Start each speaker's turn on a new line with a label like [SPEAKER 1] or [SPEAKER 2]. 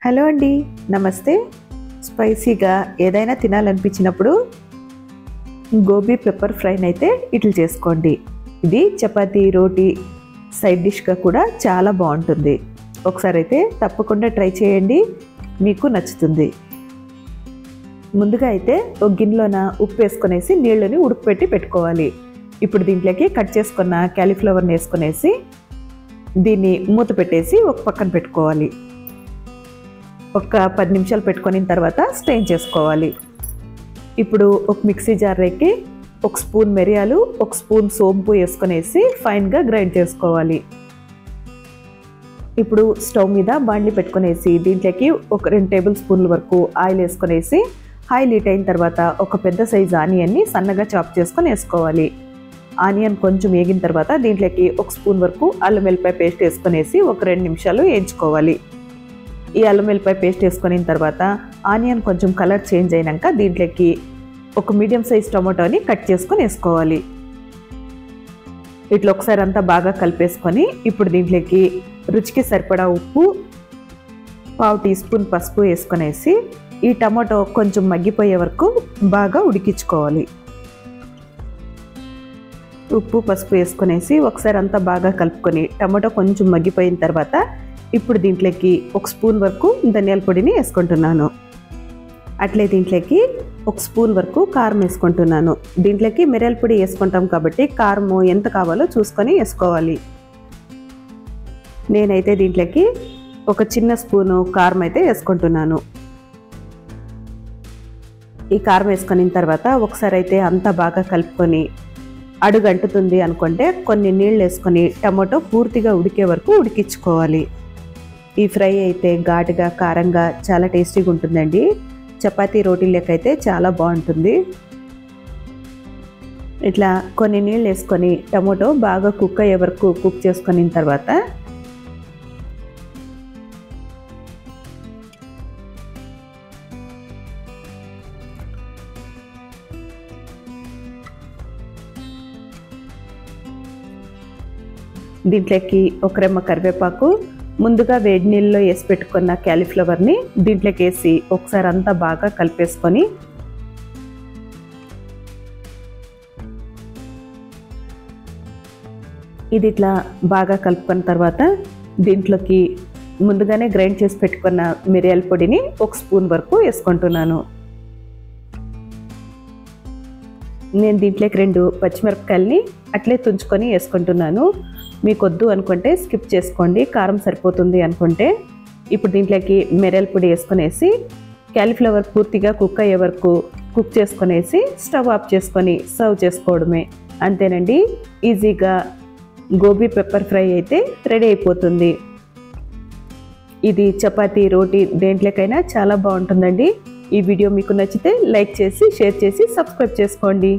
[SPEAKER 1] Hello అండి, నమస్తే. స్పైసీగా ఏదైనా తినాలనిపించినప్పుడు గోబీ పెప్పర్ ఫ్రైని అయితే ఇట్లా చేసుకోండి. ఇది చపాతీ, రోటీ సైడ్ డిష్గా కూడా చాలా బాగుంటుంది. ఒకసారి అయితే తప్పకుండా ట్రై చేయండి, మీకు నచ్చుతుంది. ముందుగా అయితే ఒక గిన్నెలోన ఉప్పు వేసుకునేసి నీళ్ళని ఉడకపెట్టి పెట్టుకోవాలి. ఇప్పుడు దీంట్లోకి కట్ చేసుకున్న క్యాలీఫ్లవర్ని వేసుకునేసి దీన్ని మూత పెట్టేసి ఒక పక్కన పెట్టుకోవాలి. ఒక 10 నిమిషాలు పెట్టుకున్న తర్వాత స్ట్రెయిన్ చేసుకోవాలి. ఇప్పుడు ఒక మిక్సీ జార్లోకి 1 స్పూన్ మిరియాలు, 1 స్పూన్ సోంపు వేసుకునేసి ఫైన్గా గ్రైండ్ చేసుకోవాలి. ఇప్పుడు స్టవ్ మీద బాండ్లీ పెట్టుకునేసి దీంట్లోకి ఒక 2 టేబుల్ స్పూన్ల వరకు ఆయిల్ వేసుకునేసి ఆయిల్ హీట్ అయిన తర్వాత ఒక పెద్ద సైజు ఆనియన్ని సన్నగా చాప్ చేసుకొని వేసుకోవాలి. ఆనియన్ కొంచెం వేగిన తర్వాత దీంట్లోకి 1 స్పూన్ వరకు అల్లం వెల్లిపాయ పేస్ట్ వేసుకునేసి ఒక 2 నిమిషాలు వేయించుకోవాలి. ఈ అల్లం వెల్లిపాయ పేస్ట్ వేసుకున్న తర్వాత ఆనియన్ కొంచెం కలర్ చేంజ్ అయినాక దీంట్లోకి ఒక మీడియం సైజ్ టొమాటోని కట్ చేసుకొని వేసుకోవాలి. ఇట్లా ఒకసారి అంతా బాగా కలిపేసుకొని ఇప్పుడు దీంట్లోకి రుచికి సరిపడా ఉప్పు, 1/2 టీ స్పూన్ పసుపు వేసుకునేసి ఈ టమాటో కొంచెం మగ్గిపోయే వరకు బాగా ఉడికించుకోవాలి. ఉప్పు పసుపు వేసుకునేసి ఒకసారి అంతా బాగా కలుపుకొని టమాటో కొంచెం మగ్గిపోయిన తర్వాత ఇప్పుడు దీంట్లోకి 1 స్పూన్ వరకు ధనియాల పొడిని వేసుకుంటున్నాను. అట్లే దీంట్లోకి 1 స్పూన్ వరకు కారం వేసుకుంటున్నాను. దీంట్లోకి మిరియాల పొడి వేసుకుంటాం కాబట్టి కారం ఎంత కావాలో చూసుకొని వేసుకోవాలి. నేనైతే దీంట్లోకి ఒక చిన్న స్పూను కారం అయితే వేసుకుంటున్నాను. ఈ కారం వేసుకున్న తర్వాత ఒకసారి అయితే అంతా బాగా కలుపుకొని అడుగు అంటుతుంది అనుకుంటే కొన్ని నీళ్ళు వేసుకొని టమాటో పూర్తిగా ఉడికే వరకు ఉడికించుకోవాలి. ఈ ఫ్రై అయితే ఘాటుగా కారంగా చాలా టేస్టీగా ఉంటుందండి. చపాతీ రోటీలకి అయితే చాలా బాగుంటుంది. ఇట్లా కొన్ని నీళ్ళు వేసుకొని టమాటో బాగా కుక్ అయ్యే వరకు కుక్ చేసుకున్న తర్వాత దీంట్లోకి ఒక రెమ్మ కరివేపాకు, ముందుగా వేడి నీళ్ళలో వేసి పెట్టుకున్న క్యాలీఫ్లవర్ని దీంట్లోకి వేసి ఒకసారి అంతా బాగా కలిపేసుకొని ఇది ఇట్లా బాగా కలుపుకున్న తర్వాత దీంట్లోకి ముందుగానే గ్రైండ్ చేసి పెట్టుకున్న మిరియాల పొడిని 1 స్పూన్ వరకు వేసుకుంటున్నాను. నేను దీంట్లోకి 2 పచ్చిమిరపకాయలని అట్లే తుంచుకొని వేసుకుంటున్నాను. మీకు వద్దు అనుకుంటే స్కిప్ చేసుకోండి, కారం సరిపోతుంది అనుకుంటే. ఇప్పుడు దీంట్లోకి మిరియాల పొడి వేసుకునేసి క్యాలీఫ్లవర్ పూర్తిగా కుక్ అయ్యే వరకు కుక్ చేసుకునేసి స్టవ్ ఆఫ్ చేసుకొని సర్వ్ చేసుకోవడమే. అంతేనండి, ఈజీగా గోబీ పెప్పర్ ఫ్రై అయితే రెడీ అయిపోతుంది. ఇది చపాతీ, రోటీ దేంట్లోకైనా చాలా బాగుంటుందండి. ఈ వీడియో మీకు నచ్చితే లైక్ చేసి, షేర్ చేసి, సబ్స్క్రైబ్ చేసుకోండి.